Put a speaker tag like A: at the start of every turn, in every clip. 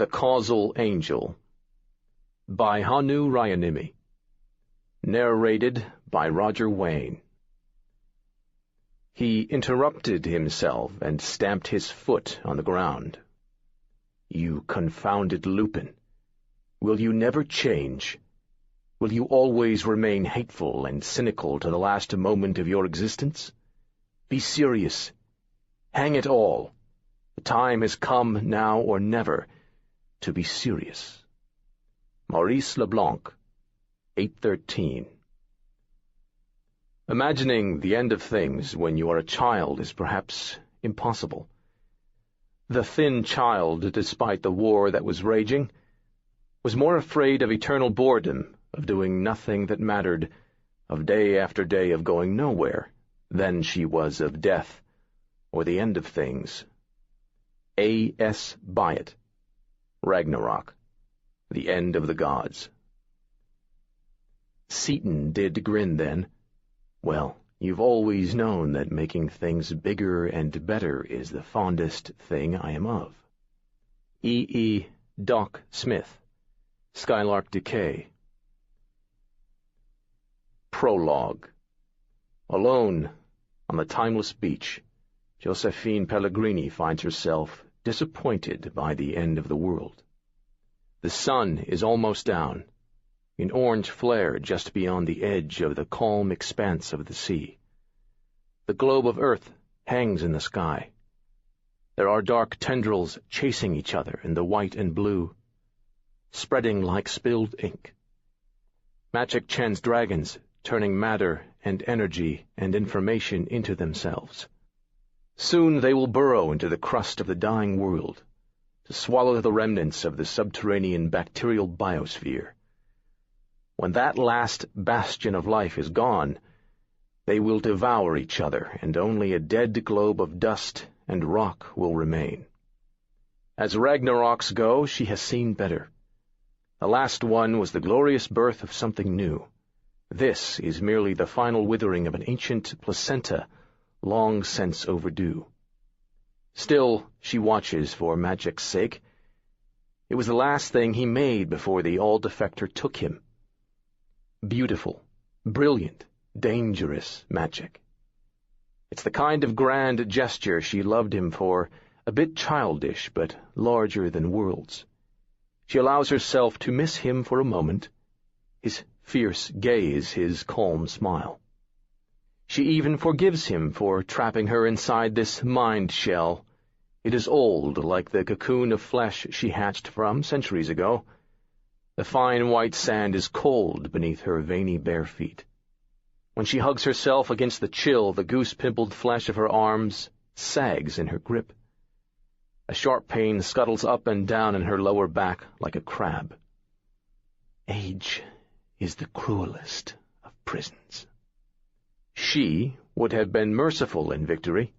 A: The Causal Angel by Hannu Rajaniemi. Narrated by Roger Wayne. He interrupted himself and stamped his foot on the ground. You confounded Lupin! Will you never change? Will you always remain hateful and cynical to the last moment of your existence? Be serious. Hang it all. The time has come, now or never, to be serious. Maurice Leblanc, 813. Imagining the end of things when you are a child is perhaps impossible. The thin child, despite the war that was raging, was more afraid of eternal boredom, of doing nothing that mattered, of day after day of going nowhere, than she was of death, or the end of things. A. S. Byatt. Ragnarok, the end of the gods. Seaton did grin then. Well, you've always known that making things bigger and better is the fondest thing I am of. E. E. Doc Smith, Skylark Decay. Prologue. Alone, on the timeless beach, Josephine Pellegrini finds herself disappointed by the end of the world. The sun is almost down, an orange flare just beyond the edge of the calm expanse of the sea. The globe of Earth hangs in the sky. There are dark tendrils chasing each other in the white and blue, spreading like spilled ink. Magic chants dragons, turning matter and energy and information into themselves. Soon they will burrow into the crust of the dying world, to swallow the remnants of the subterranean bacterial biosphere. When that last bastion of life is gone, they will devour each other, and only a dead globe of dust and rock will remain. As Ragnaroks go, she has seen better. The last one was the glorious birth of something new. This is merely the final withering of an ancient placenta, long since overdue. Still, she watches for magic's sake. It was the last thing he made before the all-defector took him. Beautiful, brilliant, dangerous magic. It's the kind of grand gesture she loved him for, a bit childish but larger than worlds. She allows herself to miss him for a moment, his fierce gaze, his calm smile. She even forgives him for trapping her inside this mind shell. It is old, like the cocoon of flesh she hatched from centuries ago. The fine white sand is cold beneath her veiny bare feet. When she hugs herself against the chill, the goose-pimpled flesh of her arms sags in her grip. A sharp pain scuttles up and down in her lower back like a crab. Age is the cruelest of prisons. She would have been merciful in victory.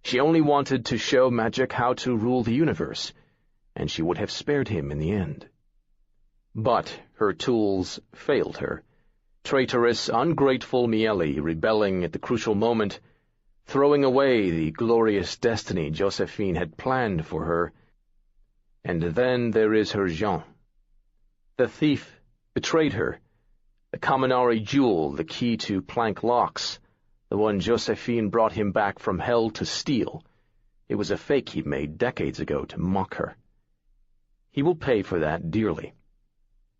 A: She only wanted to show magic how to rule the universe, and she would have spared him in the end. But her tools failed her. Traitorous, ungrateful Miele rebelling at the crucial moment, throwing away the glorious destiny Josephine had planned for her. And then there is her Jean. The thief betrayed her. The Kaminari jewel, the key to plank locks, the one Josephine brought him back from hell to steal. It was a fake he made decades ago to mock her. He will pay for that dearly.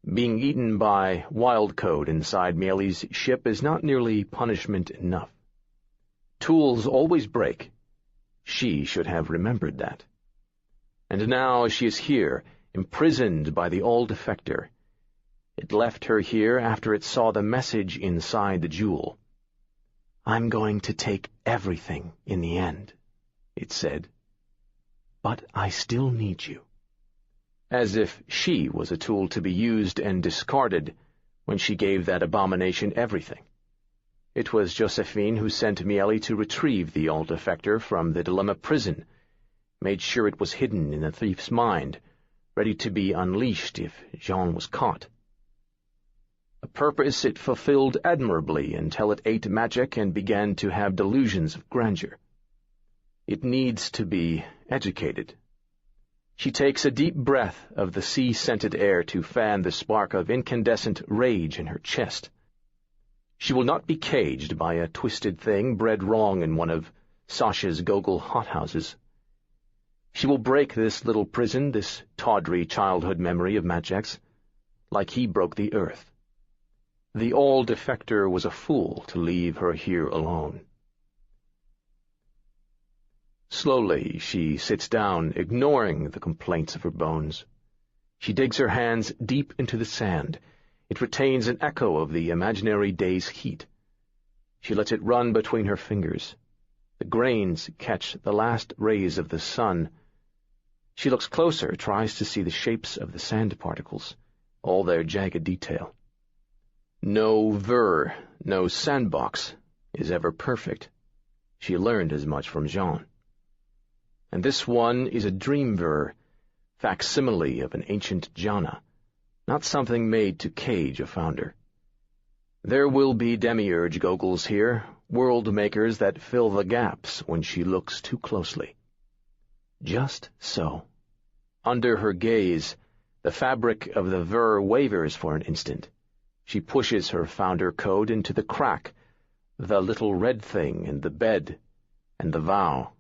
A: Being eaten by wild code inside Miele's ship is not nearly punishment enough. Tools always break. She should have remembered that. And now she is here, imprisoned by the all-defector. It left her here after it saw the message inside the jewel. I'm going to take everything in the end, it said. But I still need you. As if she was a tool to be used and discarded when she gave that abomination everything. It was Josephine who sent Miele to retrieve the all-defector from the Dilemma prison, made sure it was hidden in the thief's mind, ready to be unleashed if Jean was caught. A purpose it fulfilled admirably until it ate magic and began to have delusions of grandeur. It needs to be educated. She takes a deep breath of the sea-scented air to fan the spark of incandescent rage in her chest. She will not be caged by a twisted thing bred wrong in one of Sasha's Gogol hothouses. She will break this little prison, this tawdry childhood memory of Matjek's, like he broke the earth. The all-defector was a fool to leave her here alone. Slowly she sits down, ignoring the complaints of her bones. She digs her hands deep into the sand. It retains an echo of the imaginary day's heat. She lets it run between her fingers. The grains catch the last rays of the sun. She looks closer, tries to see the shapes of the sand particles, all their jagged detail. No ver, no sandbox, is ever perfect. She learned as much from Jean. And this one is a dream ver, facsimile of an ancient jhana, not something made to cage a founder. There will be demiurge Gogols here, world-makers that fill the gaps when she looks too closely. Just so. Under her gaze, the fabric of the ver wavers for an instant. She pushes her founder code into the crack, the little red thing and the bed, and the vow.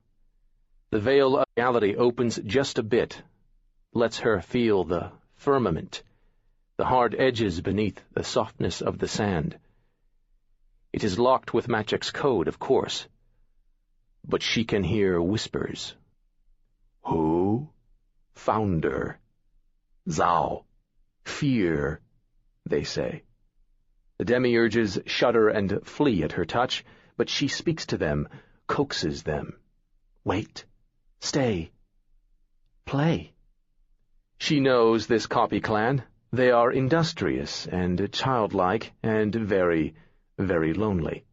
A: The veil of reality opens just a bit, lets her feel the firmament, the hard edges beneath the softness of the sand. It is locked with Matjek's code, of course, but she can hear whispers. Who? Founder. Zao. Fear, they say. The demiurges shudder and flee at her touch, but she speaks to them, coaxes them. Wait. Stay. Play. She knows this copy clan. They are industrious and childlike and very, very lonely.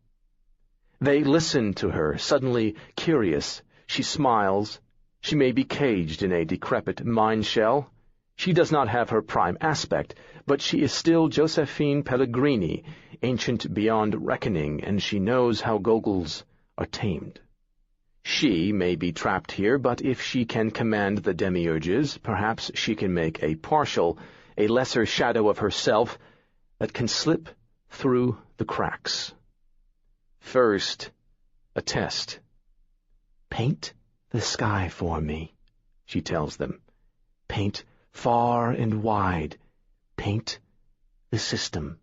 A: They listen to her, suddenly curious. She smiles. She may be caged in a decrepit mine shell. She does not have her prime aspect, but she is still Josephine Pellegrini, ancient beyond reckoning, and she knows how Gogols are tamed. She may be trapped here, but if she can command the demiurges, perhaps she can make a partial, a lesser shadow of herself that can slip through the cracks. First, a test. Paint the sky for me, she tells them. Paint far and wide. Paint the system.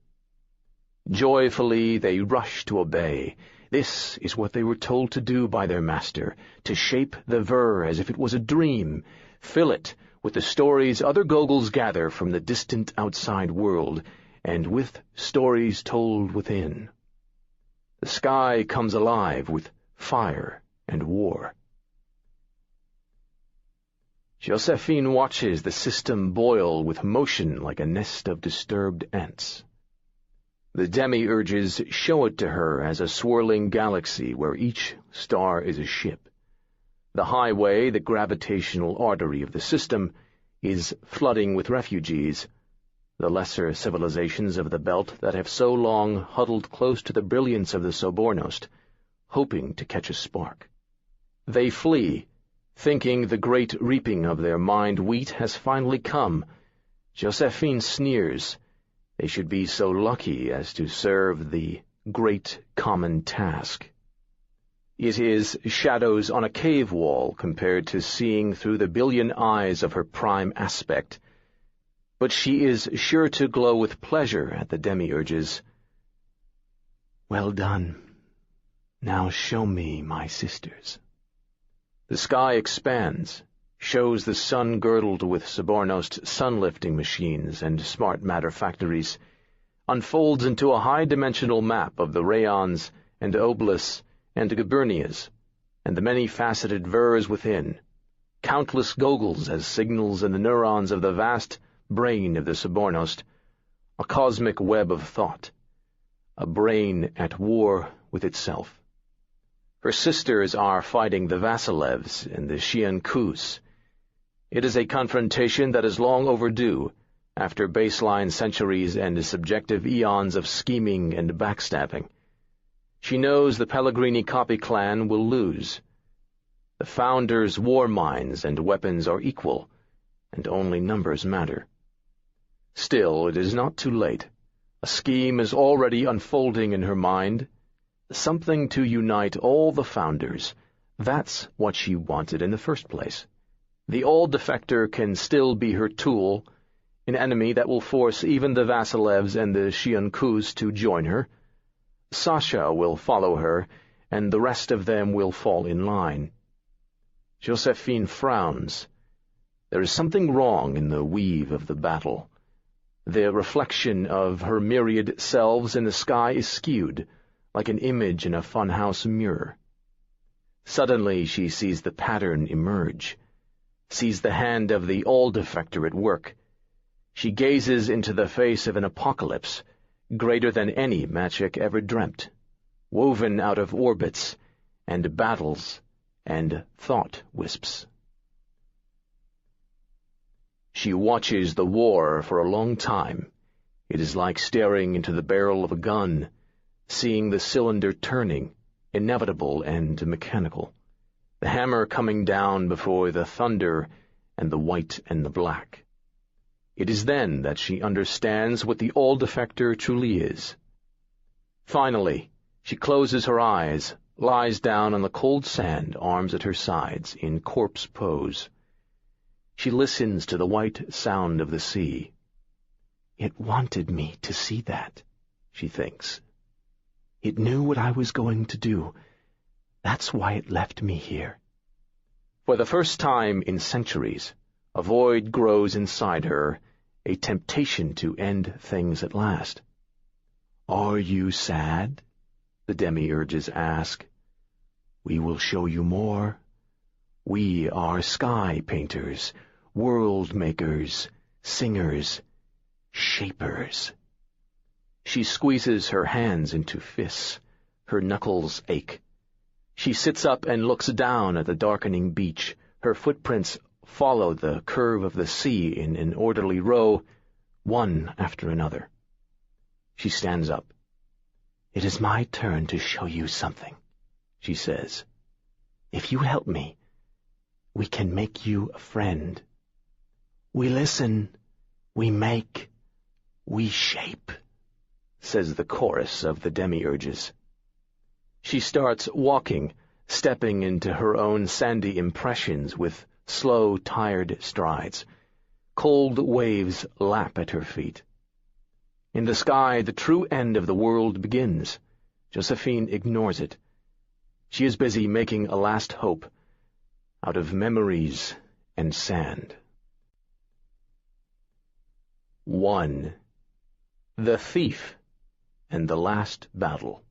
A: Joyfully they rush to obey. This is what they were told to do by their master, to shape the ver as if it was a dream, fill it with the stories other Gogols gather from the distant outside world, and with stories told within. The sky comes alive with fire and war. Josephine watches the system boil with motion like a nest of disturbed ants. The demiurges show it to her as a swirling galaxy where each star is a ship. The highway, the gravitational artery of the system, is flooding with refugees, the lesser civilizations of the belt that have so long huddled close to the brilliance of the Sobornost, hoping to catch a spark. They flee, thinking the great reaping of their mined wheat has finally come. Josephine sneers. They should be so lucky as to serve the great common task. It is shadows on a cave wall compared to seeing through the billion eyes of her prime aspect. But she is sure to glow with pleasure at the demiurges. Well done. Now show me my sisters. The sky expands, shows the sun girdled with Sobornost sun-lifting machines and smart matter factories, unfolds into a high-dimensional map of the rayons and oblasts and gubernias, and the many-faceted vers within, countless Gogols as signals in the neurons of the vast brain of the Sobornost, a cosmic web of thought, a brain at war with itself. Her sisters are fighting the Vasilevs and the Shiankus. It is a confrontation that is long overdue, after baseline centuries and subjective eons of scheming and backstabbing. She knows the Pellegrini copy clan will lose. The founders' war minds and weapons are equal, and only numbers matter. Still, it is not too late. A scheme is already unfolding in her mind, something to unite all the founders. That's what she wanted in the first place. The old defector can still be her tool, an enemy that will force even the Vasilevs and the Shiankus to join her. Sasha will follow her, and the rest of them will fall in line. Josephine frowns. There is something wrong in the weave of the battle. The reflection of her myriad selves in the sky is skewed, like an image in a funhouse mirror. Suddenly she sees the pattern emerge, sees the hand of the old defector at work. She gazes into the face of an apocalypse, greater than any Maciek ever dreamt, woven out of orbits, and battles, and thought wisps. She watches the war for a long time. It is like staring into the barrel of a gun, seeing the cylinder turning, inevitable and mechanical, the hammer coming down before the thunder and the white and the black. It is then that she understands what the old defector truly is. Finally, she closes her eyes, lies down on the cold sand, arms at her sides, in corpse pose. She listens to the white sound of the sea. It wanted me to see that, she thinks. It knew what I was going to do. That's why it left me here. For the first time in centuries, a void grows inside her, a temptation to end things at last. "Are you sad?" the demiurges ask. "We will show you more. We are sky painters, world makers, singers, shapers." She squeezes her hands into fists. Her knuckles ache. She sits up and looks down at the darkening beach. Her footprints follow the curve of the sea in an orderly row, one after another. She stands up. "It is my turn to show you something," she says. "If you help me, we can make you a friend. We listen, we make, we shape," says the chorus of the demiurges. She starts walking, stepping into her own sandy impressions with slow, tired strides. Cold waves lap at her feet. In the sky, the true end of the world begins. Josephine ignores it. She is busy making a last hope out of memories and sand. 1. The Thief and the Last Battle.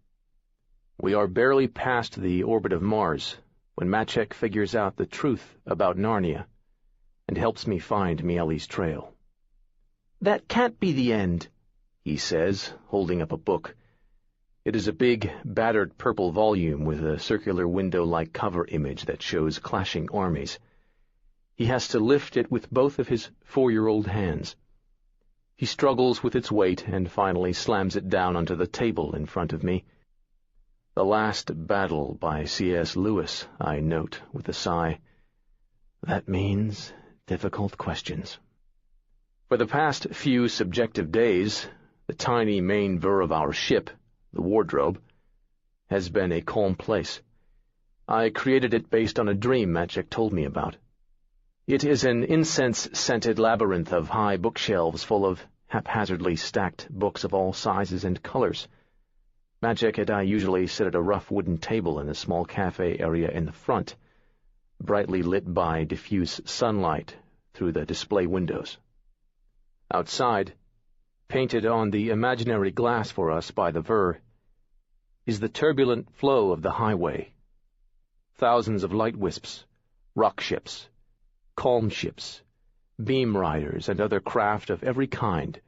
A: We are barely past the orbit of Mars when Maciek figures out the truth about Narnia and helps me find Miele's trail. "That can't be the end," he says, holding up a book. It is a big, battered purple volume with a circular window-like cover image that shows clashing armies. He has to lift it with both of his 4-year-old hands. He struggles with its weight and finally slams it down onto the table in front of me. "The Last Battle" by C.S. Lewis, I note with a sigh. That means difficult questions. For the past few subjective days, the tiny main ver of our ship, the wardrobe, has been a calm place. I created it based on a dream Maciek told me about. It is an incense-scented labyrinth of high bookshelves full of haphazardly stacked books of all sizes and colors. Maciek and I usually sit at a rough wooden table in a small cafe area in the front, brightly lit by diffuse sunlight through the display windows. Outside, painted on the imaginary glass for us by the ver, is the turbulent flow of the highway. Thousands of light wisps, rock ships, calm ships, beam riders, and other craft of every kind,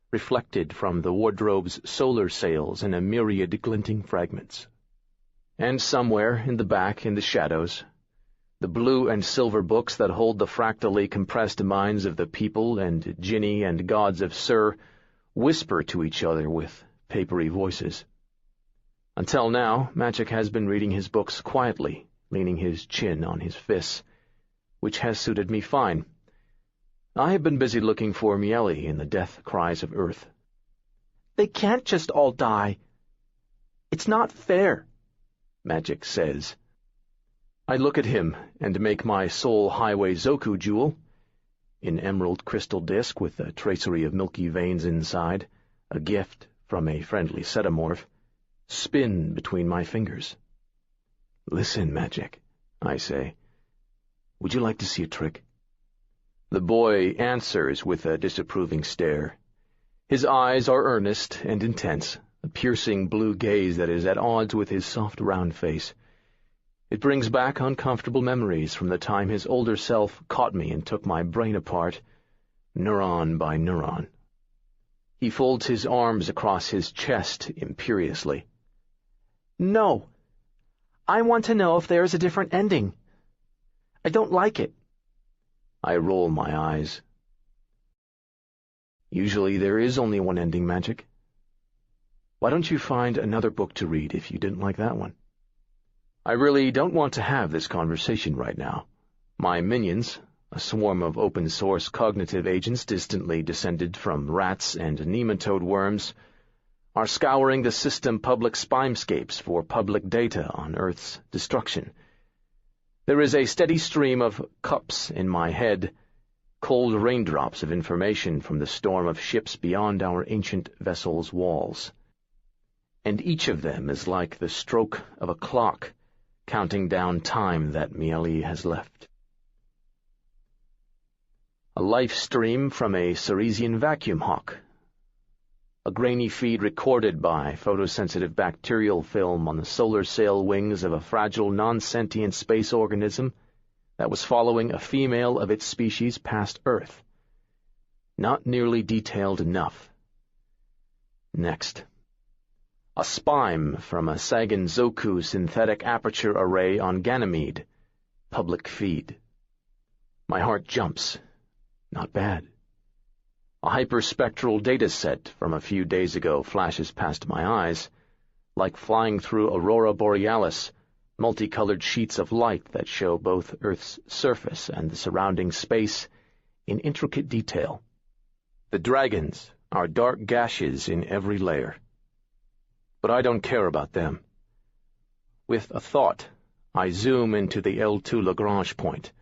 A: reflected from the wardrobe's solar sails in a myriad glinting fragments. And somewhere in the back, in the shadows, the blue and silver books that hold the fractally compressed minds of the people and Jinni and gods of Sur whisper to each other with papery voices. Until now, Maciek has been reading his books quietly, leaning his chin on his fists, which has suited me fine. I have been busy looking for Miele in the death cries of Earth.
B: They can't just all die. It's not fair,
A: Magic says. I look at him and make my soul highway Zoku jewel, an emerald crystal disk with a tracery of milky veins inside, a gift from a friendly cetamorph, spin between my fingers. Listen, Magic, I say. Would you like to see a trick? The boy answers with a disapproving stare. His eyes are earnest and intense, a piercing blue gaze that is at odds with his soft round face. It brings back uncomfortable memories from the time his older self caught me and took my brain apart, neuron by neuron. He folds his arms across his chest imperiously.
B: No. I want to know if there is a different ending. I don't like it.
A: I roll my eyes. Usually there is only one ending, Magic. Why don't you find another book to read if you didn't like that one? I really don't want to have this conversation right now. My minions, a swarm of open-source cognitive agents distantly descended from rats and nematode worms, are scouring the system public spymescapes for public data on Earth's destruction. There is a steady stream of cups in my head, cold raindrops of information from the storm of ships beyond our ancient vessel's walls. And each of them is like the stroke of a clock, counting down time that Miele has left. A life stream from a Ceresian vacuum hawk. A grainy feed recorded by photosensitive bacterial film on the solar sail wings of a fragile non-sentient space organism that was following a female of its species past Earth. Not nearly detailed enough. Next. A spime from a Sagan Zoku synthetic aperture array on Ganymede. Public feed. My heart jumps. Not bad. A hyperspectral data set from a few days ago flashes past my eyes, like flying through Aurora Borealis, multicolored sheets of light that show both Earth's surface and the surrounding space in intricate detail. The dragons are dark gashes in every layer. But I don't care about them. With a thought, I zoom into the L2 Lagrange point,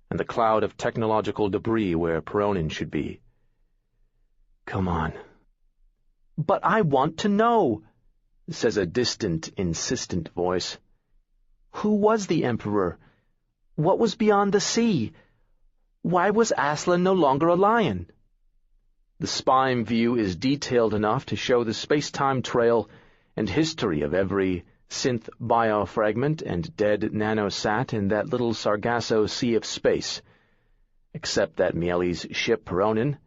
A: and the cloud of technological debris where Peronin should be. Come on.
B: But I want to know,
A: says a distant, insistent voice.
B: Who was the Emperor? What was beyond the sea? Why was Aslan no longer a lion?
A: The spime view is detailed enough to show the space-time trail and history of every synth biofragment and dead nanosat in that little Sargasso sea of space, except that Miele's ship Peronin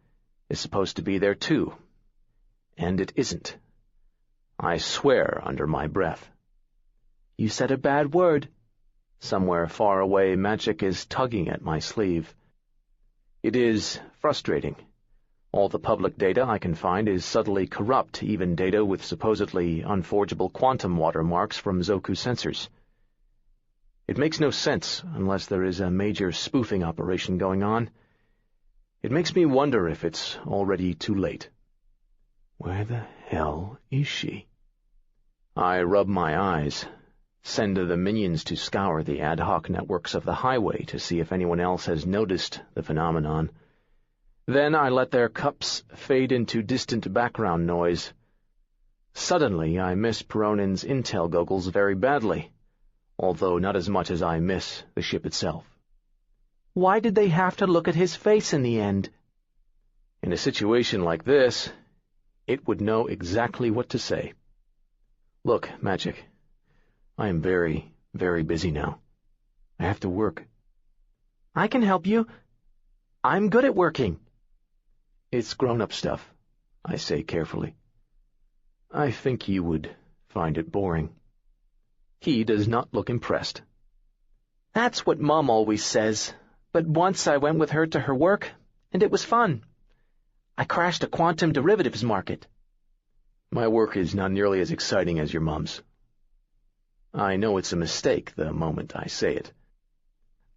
A: is supposed to be there too. And it isn't. I swear under my breath.
B: You said a bad word.
A: Somewhere far away, Magic is tugging at my sleeve. It is frustrating. All the public data I can find is subtly corrupt, even data with supposedly unforgeable quantum watermarks from Zoku sensors. It makes no sense unless there is a major spoofing operation going on. It makes me wonder if it's already too late. Where the hell is she? I rub my eyes, send the minions to scour the ad hoc networks of the highway to see if anyone else has noticed the phenomenon. Then I let their cups fade into distant background noise. Suddenly I miss Peronin's intel goggles very badly, although not as much as I miss the ship itself.
B: Why did they have to look at his face in the end?
A: In a situation like this, it would know exactly what to say. Look, Magic, I am very, very busy now. I have to work.
B: I can help you. I'm good at working.
A: It's grown-up stuff, I say carefully. I think you would find it boring. He does not look impressed.
B: That's what Mom always says, but once I went with her to her work, and it was fun. I crashed a quantum derivatives market.
A: My work is not nearly as exciting as your Mom's. I know it's a mistake the moment I say it.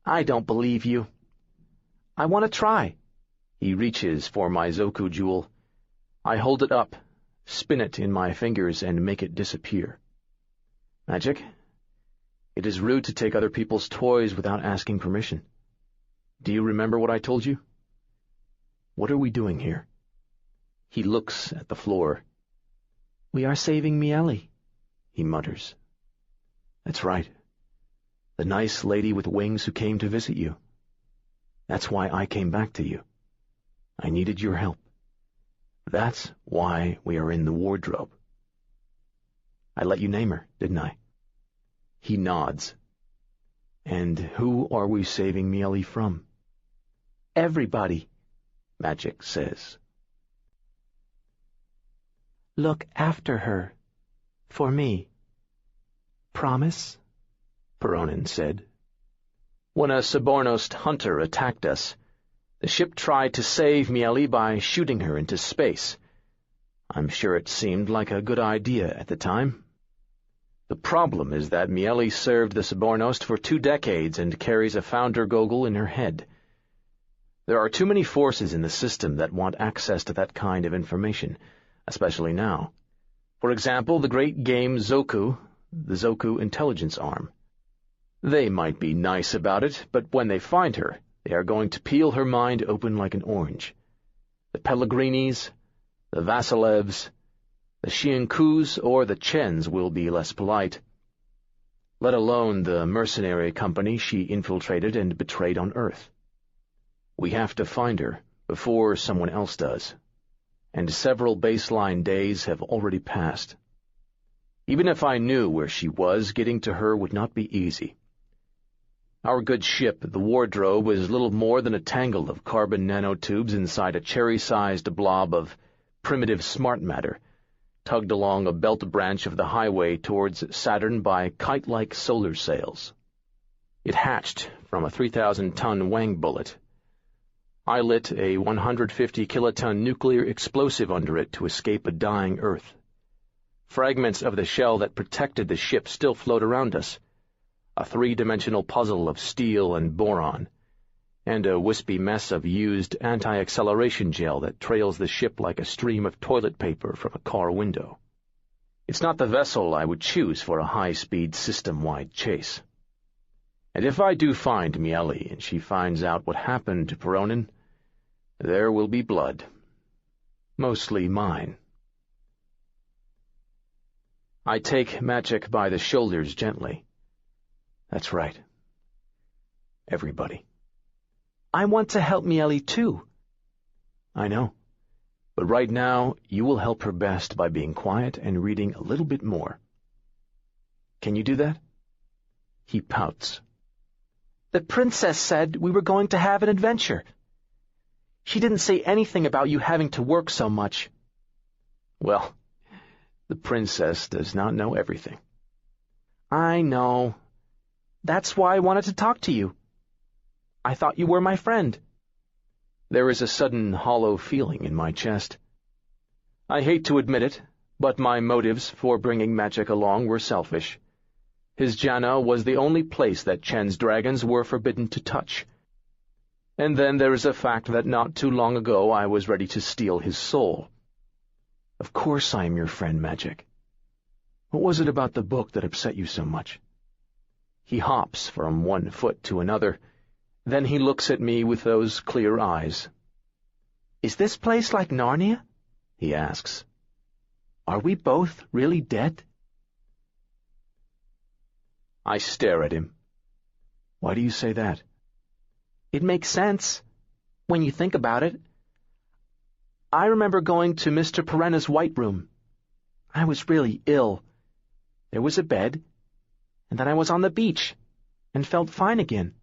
B: I don't believe you. I want to try.
A: He reaches for my Zoku jewel. I hold it up, spin it in my fingers, and make it disappear. Magic, it is rude to take other people's toys without asking permission. Do you remember what I told you? What are we doing here? He looks at the floor.
B: We are saving Miele,
A: he mutters. That's right. The nice lady with wings who came to visit you. That's why I came back to you. I needed your help. That's why we are in the wardrobe. I let you name her, didn't I? He nods. And who are we saving Miele from?
B: Everybody,
A: Magic says.
B: Look after her. For me. Promise?
A: Peronin said. When a Sobornost hunter attacked us, the ship tried to save Miele by shooting her into space. I'm sure it seemed like a good idea at the time. The problem is that Miele served the Sobornost for 2 decades and carries a founder goggle in her head. There are too many forces in the system that want access to that kind of information, especially now. For example, the great game Zoku, the Zoku intelligence arm. They might be nice about it, but when they find her, they are going to peel her mind open like an orange. The Pellegrinis, the Vasilevs, the Xiankus, or the Chens will be less polite. Let alone the mercenary company she infiltrated and betrayed on Earth. We have to find her before someone else does, and several baseline days have already passed. Even if I knew where she was, getting to her would not be easy. Our good ship, the Wardrobe, was little more than a tangle of carbon nanotubes inside a cherry-sized blob of primitive smart matter, tugged along a belt branch of the highway towards Saturn by kite-like solar sails. It hatched from a 3,000-ton Wang bullet. I lit a 150-kiloton nuclear explosive under it to escape a dying Earth. Fragments of the shell that protected the ship still float around us, a 3-dimensional puzzle of steel and boron, and a wispy mess of used anti-acceleration gel that trails the ship like a stream of toilet paper from a car window. It's not the vessel I would choose for a high-speed system-wide chase. And if I do find Miele and she finds out what happened to Peronin, there will be blood. Mostly mine. I take Magic by the shoulders gently. That's right. Everybody.
B: I want to help Miele too.
A: I know. But right now, you will help her best by being quiet and reading a little bit more. Can you do that? He pouts.
B: The princess said we were going to have an adventure. She didn't say anything about you having to work so much.
A: Well, the princess does not know everything.
B: I know. That's why I wanted to talk to you. I thought you were my friend.
A: There is a sudden hollow feeling in my chest. I hate to admit it, but my motives for bringing Magic along were selfish. His jana was the only place that Chen's dragons were forbidden to touch. And then there is the fact that not too long ago I was ready to steal his soul. Of course I am your friend, Magic. What was it about the book that upset you so much? He hops from one foot to another. Then he looks at me with those clear eyes.
B: Is this place like Narnia? He asks. Are we both really dead?
A: I stare at him. Why do you say that?
B: It makes sense, when you think about it. I remember going to Mr. Perenna's white room. I was really ill. There was a bed, and then I was on the beach, and felt fine again.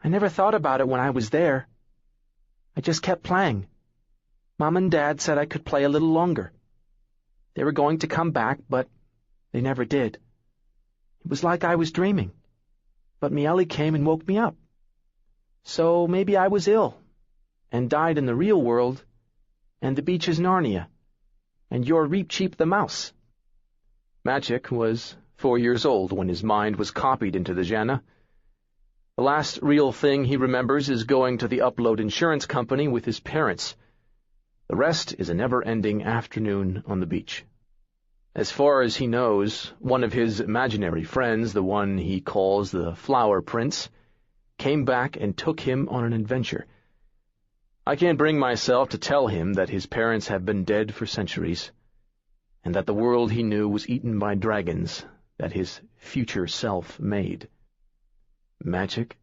B: I never thought about it when I was there. I just kept playing. Mom and Dad said I could play a little longer. They were going to come back, but they never did. It was like I was dreaming. But Miele came and woke me up. So maybe I was ill, and died in the real world, and the beach is Narnia, and you're Reep-Cheep the mouse. Magic was 4 years old when his mind was copied into the jana. The last real thing he remembers is going to the Upload insurance company with his parents. The rest is a never-ending afternoon on the beach. As far as he knows, one of his imaginary friends, the one he calls the Flower Prince, came back and took him on an adventure. I can't bring myself to tell him that his parents have been dead for centuries, and that the world he knew was eaten by dragons that his future self made. Magic?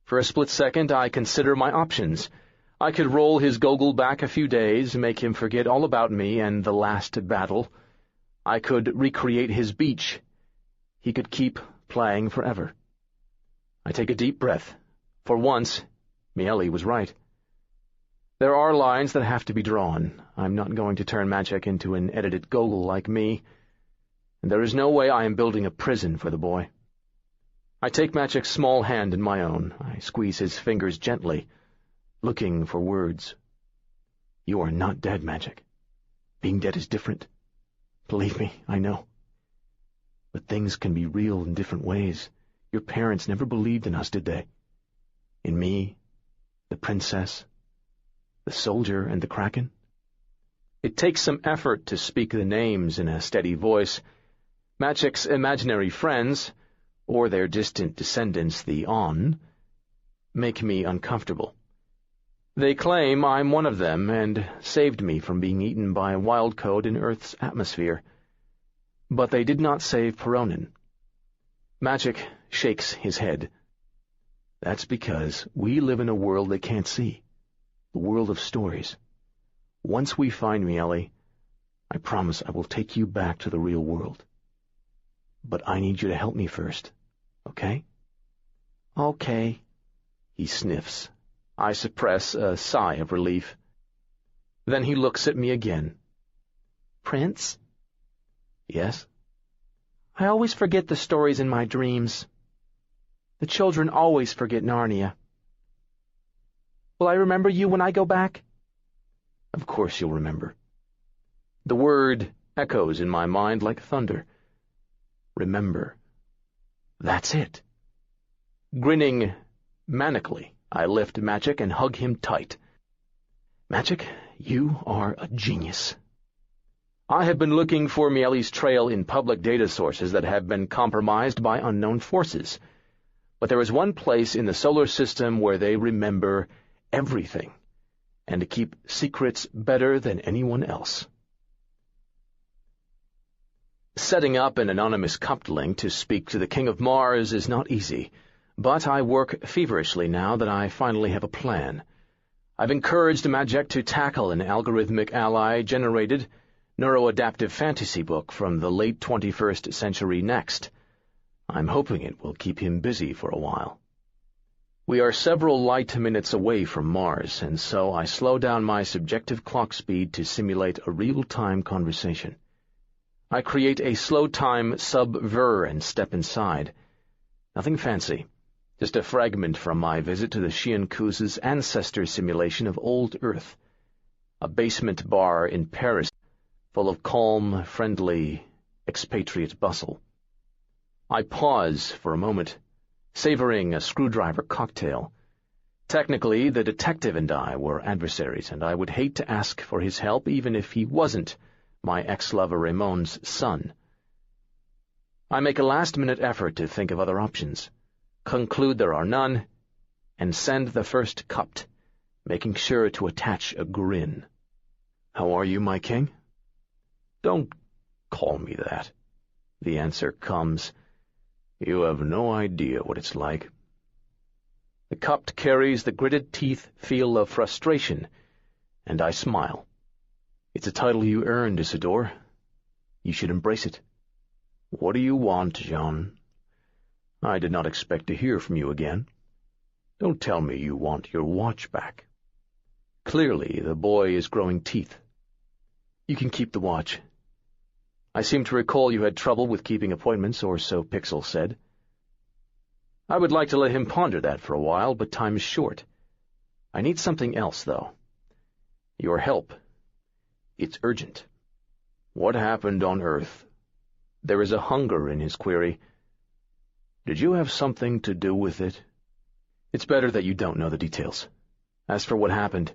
B: For a split second, I consider my options. I could roll his goggle back a few days, make him forget all about me and the last battle. I could recreate his beach. He could keep playing forever. I take a deep breath. For once, Miele was right. There are lines that have to be drawn. I'm not going to turn Magic into an edited goggle like me, and there is no way I am building a prison for the boy. I take Magic's small hand in my own. I squeeze his fingers gently, looking for words. You are not dead, Magic. Being dead is different. Believe me, I know. But things can be real in different ways. Your parents never believed in us, did they? In me, the princess, the soldier, and the kraken? It takes some effort to speak the names in a steady voice. Magic's imaginary friends, or their distant descendants, the On, make me uncomfortable. They claim I'm one of them and saved me from being eaten by a wild code in Earth's atmosphere. But they did not save Peronin. Magic shakes his head. That's because we live in a world they can't see, the world of stories. Once we find Miele, I promise I will take you back to the real world. But I need you to help me first, okay? Okay, he sniffs. I suppress a sigh of relief. Then he looks at me again. Prince? Yes? I always forget the stories in my dreams. The children always forget Narnia. Will I remember you when I go back? Of course you'll remember. The word echoes in my mind like thunder. Remember. That's it. Grinning manically, I lift Magic and hug him tight. Magic, you are a genius. I have been looking for Miele's trail in public data sources that have been compromised by unknown forces. But there is one place in the solar system where they remember everything, and keep secrets better than anyone else. Setting up an anonymous cupling to speak to the King of Mars is not easy, but I work feverishly now that I finally have a plan. I've encouraged Magic to tackle an algorithmic ally-generated neuroadaptive fantasy book from the late 21st century next. I'm hoping it will keep him busy for a while. We are several light minutes away from Mars, and so I slow down my subjective clock speed to simulate a real-time conversation. I create a slow-time sub-ver and step inside. Nothing fancy, just a fragment from my visit to the Shiankuz's ancestor simulation of old Earth, a basement bar in Paris full of calm, friendly, expatriate bustle. I pause for a moment, savoring a screwdriver cocktail. Technically, the detective and I were adversaries, and I would hate to ask for his help even if he wasn't my ex-lover Ramon's son. I make a last-minute effort to think of other options, conclude there are none, and send the first cupt, making sure to attach a grin. How are you, my king? Don't call me that. The answer comes. You have no idea what it's like. The cupt carries the gritted teeth feel of frustration, and I smile. It's a title you earned, Isidore. You should embrace it. What do you want, Jean? I did not expect to hear from you again. Don't tell me you want your watch back. Clearly, the boy is growing teeth. You can keep the watch. I seem to recall you had trouble with keeping appointments, or so Pixel said. I would like to let him ponder that for a while, but time is short. I need something else, though. Your help. It's urgent. What happened on Earth? There is a hunger in his query. Did you have something to do with it?
A: It's better that you don't know the details. As for what happened,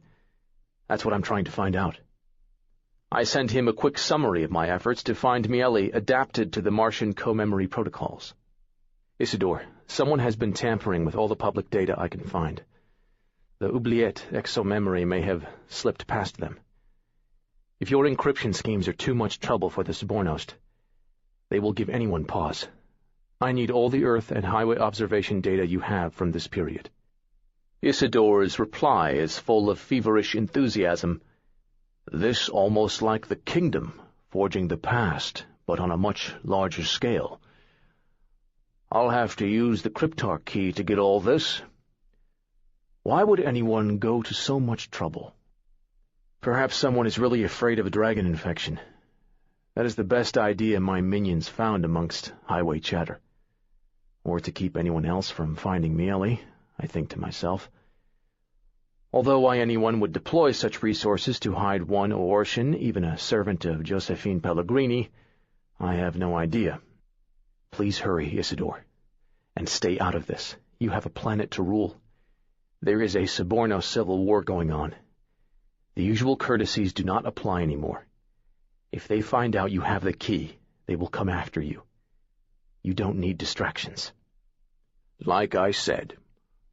A: that's what I'm trying to find out. I sent him a quick summary of my efforts to find Miele adapted to the Martian co-memory protocols. Isidore, someone has been tampering with all the public data I can find. The oubliette exo-memory may have slipped past them. If your encryption schemes are too much trouble for the Subornost, they will give anyone pause. I need all the Earth and highway observation data you have from this period. Isidore's reply is full of feverish enthusiasm. This almost like the kingdom, forging the past, but on a much larger scale. I'll have to use the cryptarch key to get all this. Why would anyone go to so much trouble? Perhaps someone is really afraid of a dragon infection. That is the best idea my minions found amongst highway chatter. Or to keep anyone else from finding Miele, I think to myself. Although why anyone would deploy such resources to hide one Oortian, even a servant of Josephine Pellegrini, I have no idea. Please hurry, Isidore, and stay out of this. You have a planet to rule. There is a Suborno civil war going on. The usual courtesies do not apply anymore. If they find out you have the key, they will come after you. You don't need distractions. Like I said,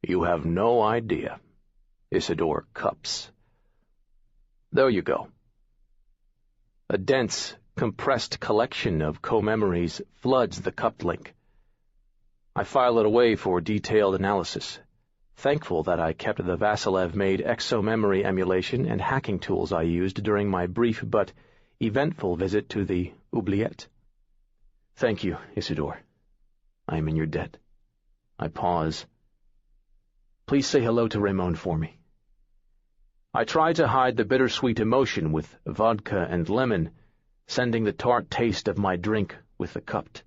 A: you have no idea. Isidore cups. There you go. A dense, compressed collection of co-memories floods the cupped link. I file it away for detailed analysis, thankful that I kept the Vasilev-made exo-memory emulation and hacking tools I used during my brief but eventful visit to the oubliette. Thank you, Isidore. I am in your debt. I pause. Please say hello to Raymond for me. I try to hide the bittersweet emotion with vodka and lemon, sending the tart taste of my drink with the cupped.